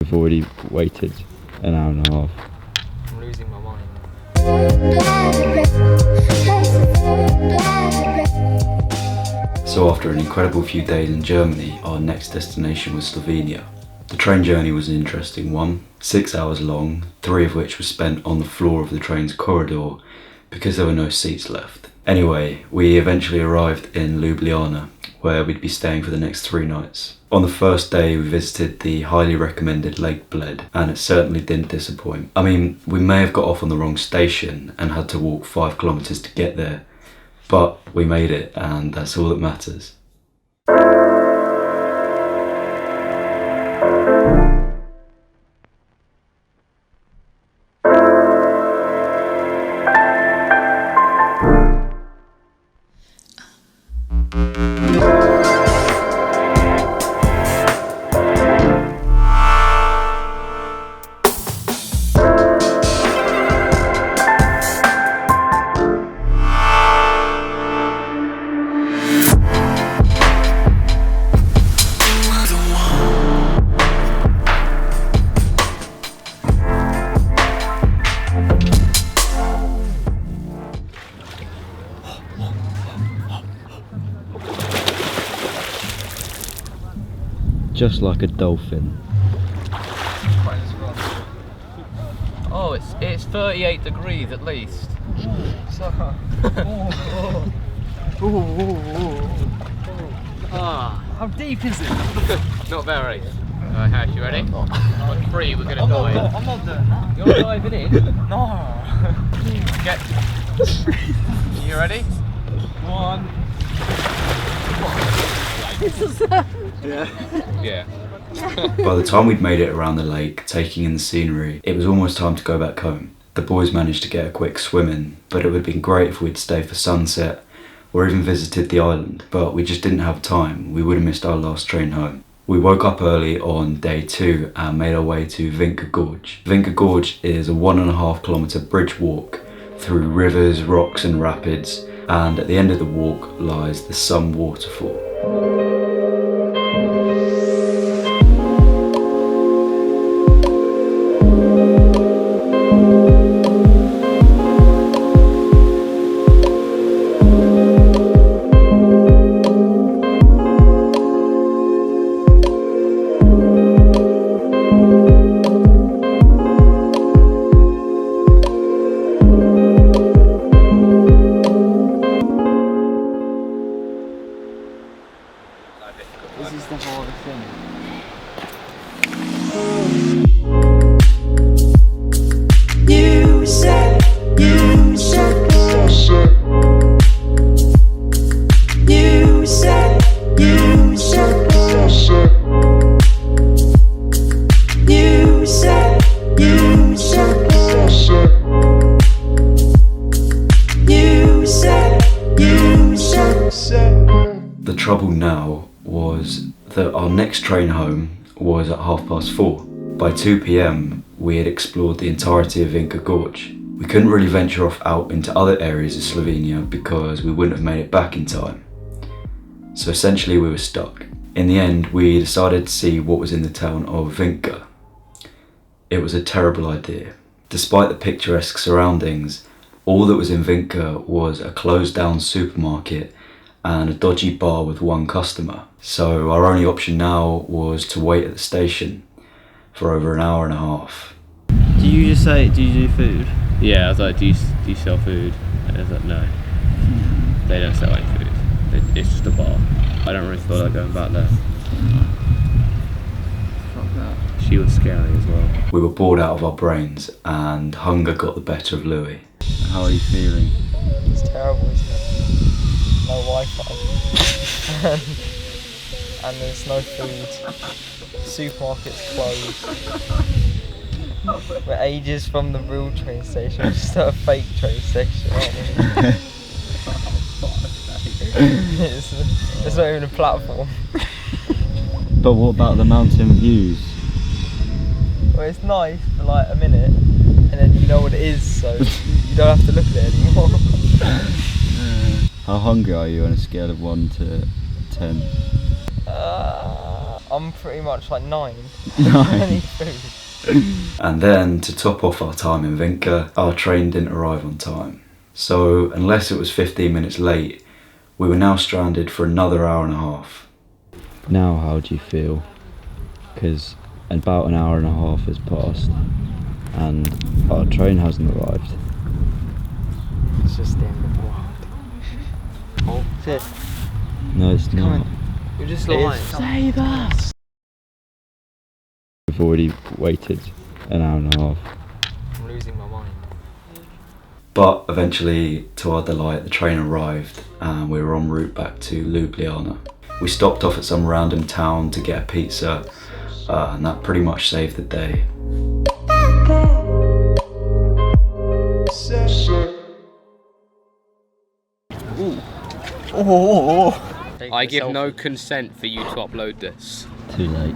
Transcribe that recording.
We've already waited an hour and a half. I'm losing my mind. So after an incredible few days in Germany, our next destination was Slovenia. The train journey was an interesting one, 6 hours long, 3 of which were spent on the floor of the train's corridor because there were no seats left. Anyway, we eventually arrived in Ljubljana, where we'd be staying for the next 3 nights. On the first day we visited the highly recommended Lake Bled, and it certainly didn't disappoint. I mean, we may have got off on the wrong station and had to walk 5 kilometers to get there, but we made it, and that's all that matters. Just like a dolphin. Oh, it's 38 degrees at least. So, how deep is it? Not very. Alright, you ready? On 3, we're gonna dive. I'm not doing that. You're diving in? No. Get. You ready? 1. Yeah. By the time we'd made it around the lake, taking in the scenery, it was almost time to go back home. The boys managed to get a quick swim in, but it would have been great if we'd stayed for sunset or even visited the island, but we just didn't have time. We would have missed our last train home. We woke up early on day 2 and made our way to Vinca Gorge. Vinca Gorge is a 1.5 kilometer bridge walk through rivers, rocks and rapids, and at the end of the walk lies the Sun waterfall. This is the whole thing. You said, you said, you said, you said, you said, you said, you said, you said. The trouble now was that our next train home was at 4:30. By 2 p.m. we had explored the entirety of Vinca Gorge. We couldn't really venture off out into other areas of Slovenia because we wouldn't have made it back in time. So essentially we were stuck. In the end, we decided to see what was in the town of Vinca. It was a terrible idea. Despite the picturesque surroundings, all that was in Vinca was a closed down supermarket and a dodgy bar with 1 customer. So our only option now was to wait at the station for over an hour and a half. Do you just say, do you do food? Yeah, I was like, do you sell food? And I was like, no. They don't sell any food. It's just a bar. I don't really feel like going back there. Fuck that. She was scary as well. We were bored out of our brains and hunger got the better of Louis. How are you feeling? It's terrible, isn't it? No Wi-Fi. and there's no food. Supermarket's closed. We're ages from the real train station, we're just at a fake train station, aren't we? It's not even a platform. But what about the mountain views? Well, it's nice for like a minute, and then you know what it is, so you don't have to look at it anymore. How hungry are you on a scale of 1 to 10? I'm pretty much like 9. No. I need food. And then, to top off our time in Vinca, our train didn't arrive on time. So, unless it was 15 minutes late, we were now stranded for another hour and a half. Now how do you feel? Because about an hour and a half has passed and our train hasn't arrived. It's just the end of the world. Oh, shit. No, it's not. You're just lying. Save us! We've already waited an hour and a half. I'm losing my mind. But eventually, to our delight, the train arrived and we were en route back to Ljubljana. We stopped off at some random town to get a pizza, and that pretty much saved the day. I give no consent for you to upload this. Too late.